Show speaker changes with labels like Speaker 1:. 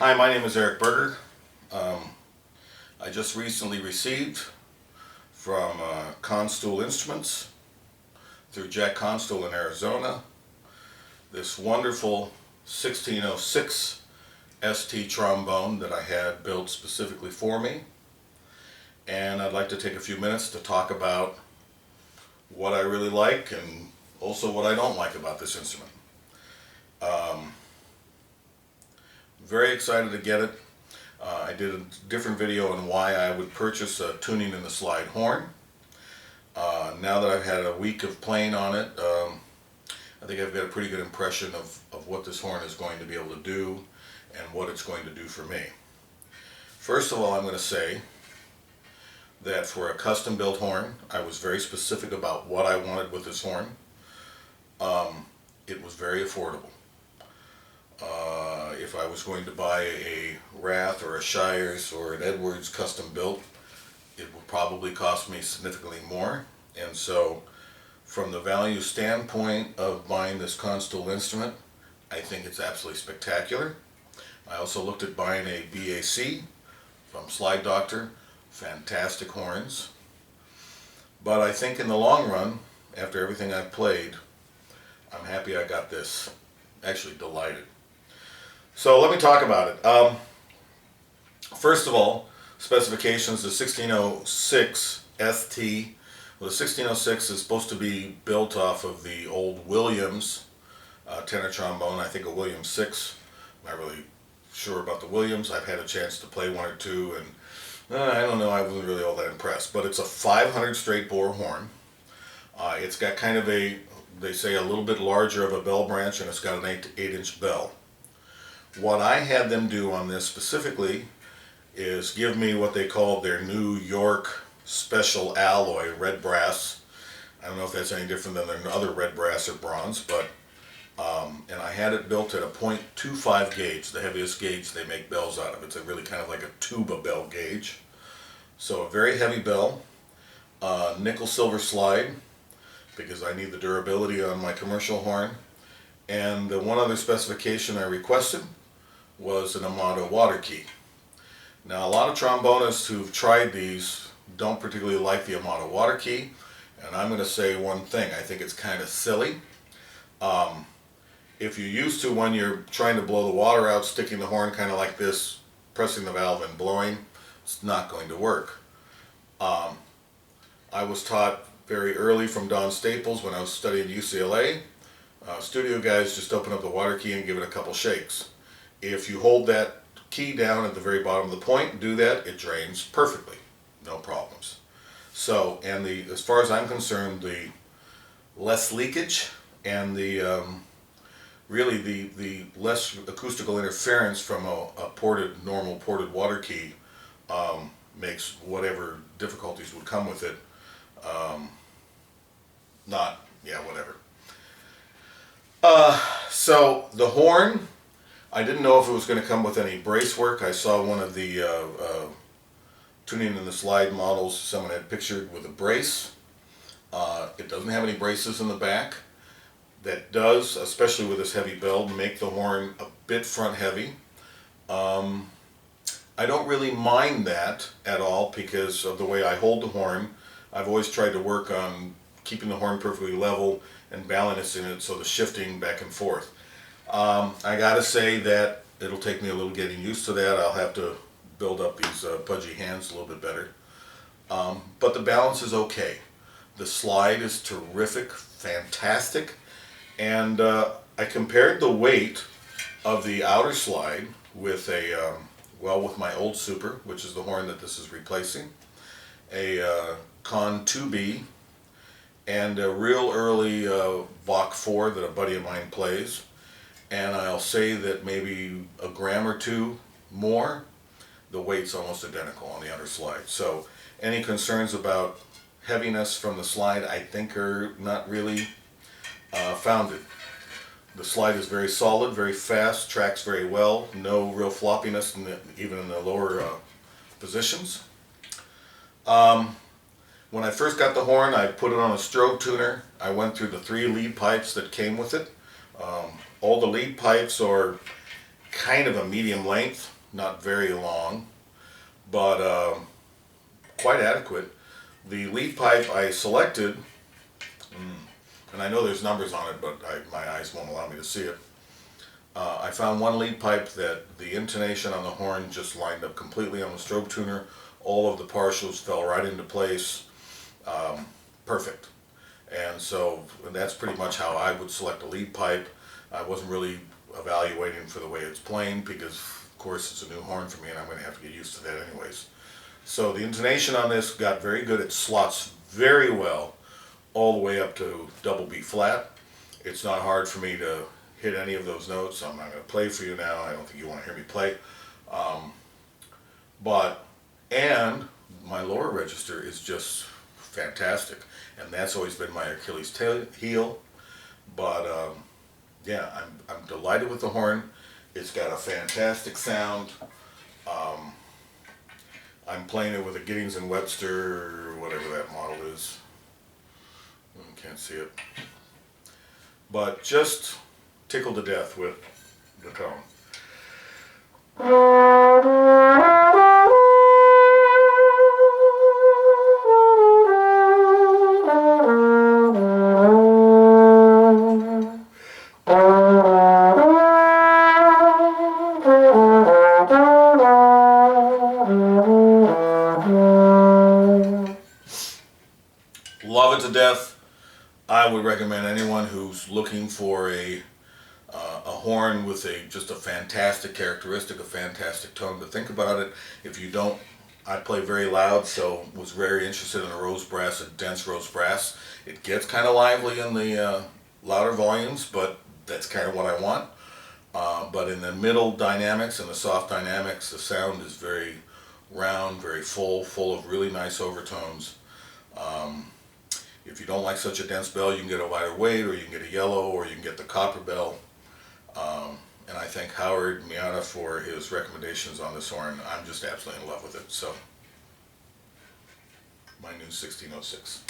Speaker 1: Hi, my name is Eric Berger. I just recently received from Kanstul Instruments through Jack Kanstul in Arizona this wonderful 1606 ST trombone that I had built specifically for me, and I'd like to take a few minutes to talk about what I really like and also what I don't like about this instrument. Very excited to get it. I did a different video on why I would purchase a tuning in the slide horn. Now that I've had a week of playing on it, I think I've got a pretty good impression of what this horn is going to be able to do and what it's going to do for me. First of all, I'm going to say that for a custom built horn, I was very specific about what I wanted with this horn. It was very affordable. If I was going to buy a Rath or a Shires or an Edwards custom built, it would probably cost me significantly more. And so from the value standpoint of buying this Kanstul instrument, I think it's absolutely spectacular. I also looked at buying a BAC from Slide Doctor. Fantastic horns. But I think in the long run, after everything I've played, I'm happy I got this. Actually delighted. So let me talk about it. First of all, specifications, the 1606 ST. Well, the 1606 is supposed to be built off of the old Williams tenor trombone. I think a Williams 6. I'm not really sure about the Williams. I've had a chance to play one or two, and I don't know, I wasn't really all that impressed. But it's a 500 straight bore horn. It's got kind of a, they say, a little bit larger of a bell branch, and it's got an 8-inch bell. What I had them do on this specifically is give me what they call their New York special alloy red brass. I don't know if that's any different than their other red brass or bronze, but and I had it built at a .25 gauge, the heaviest gauge they make bells out of. It's a really kind of like a tuba bell gauge. So a very heavy bell, nickel silver slide, because I need the durability on my commercial horn. And the one other specification I requested was an Amato water key. Now, a lot of trombonists who've tried these don't particularly like the Amato water key, and I'm going to say one thing: I think it's kind of silly. If you used to, when you're trying to blow the water out, sticking the horn kind of like this, pressing the valve and blowing, it's not going to work. I was taught very early from Don Staples when I was studying at UCLA. Studio guys just open up the water key and give it a couple shakes. If you hold that key down at the very bottom of the point, do that, it drains perfectly, no problems. So, and as far as I'm concerned, the less leakage and the really the less acoustical interference from a normal ported water key makes whatever difficulties would come with it whatever. So the horn, I didn't know if it was going to come with any brace work. I saw one of the tuning in the slide models someone had pictured with a brace. It doesn't have any braces in the back. That does, especially with this heavy bell, make the horn a bit front heavy. I don't really mind that at all because of the way I hold the horn. I've always tried to work on keeping the horn perfectly level and balancing it so the shifting back and forth. I gotta say that it'll take me a little getting used to that. I'll have to build up these pudgy hands a little bit better. But the balance is okay. The slide is terrific, fantastic, and I compared the weight of the outer slide with with my old Super, which is the horn that this is replacing, a Con 2B, and a real early Bach 4 that a buddy of mine plays. And I'll say that maybe a gram or two more, the weight's almost identical on the underslide. So any concerns about heaviness from the slide, I think, are not really founded. The slide is very solid, very fast, tracks very well, no real floppiness even in the lower positions. When I first got the horn, I put it on a strobe tuner. I went through the 3 lead pipes that came with it. All the lead pipes are kind of a medium length, not very long, but quite adequate. The lead pipe I selected, and I know there's numbers on it, but my eyes won't allow me to see it. I found one lead pipe that the intonation on the horn just lined up completely on the strobe tuner. All of the partials fell right into place. Perfect. And so that's pretty much how I would select a lead pipe. I wasn't really evaluating for the way it's playing because, of course, it's a new horn for me and I'm going to have to get used to that anyways. So the intonation on this got very good. It slots very well all the way up to double B flat. It's not hard for me to hit any of those notes. I'm not going to play for you now. I don't think you want to hear me play. And my lower register is just fantastic. And that's always been my Achilles heel. But yeah, I'm delighted with the horn. It's got a fantastic sound. I'm playing it with a Giddings and Webster, whatever that model is. Can't see it. But just tickled to death with the tone. Love it to death. I would recommend anyone who's looking for a horn with just a fantastic characteristic, a fantastic tone, to think about it. If you don't, I play very loud, so was very interested in a rose brass, a dense rose brass. It gets kind of lively in the louder volumes, but that's kind of what I want. But in the middle dynamics and the soft dynamics, the sound is very round, very full of really nice overtones. If you don't like such a dense bell, you can get a lighter weight, or you can get a yellow, or you can get the copper bell. And I thank Howard Miata for his recommendations on this horn. I'm just absolutely in love with it. So, my new 1606.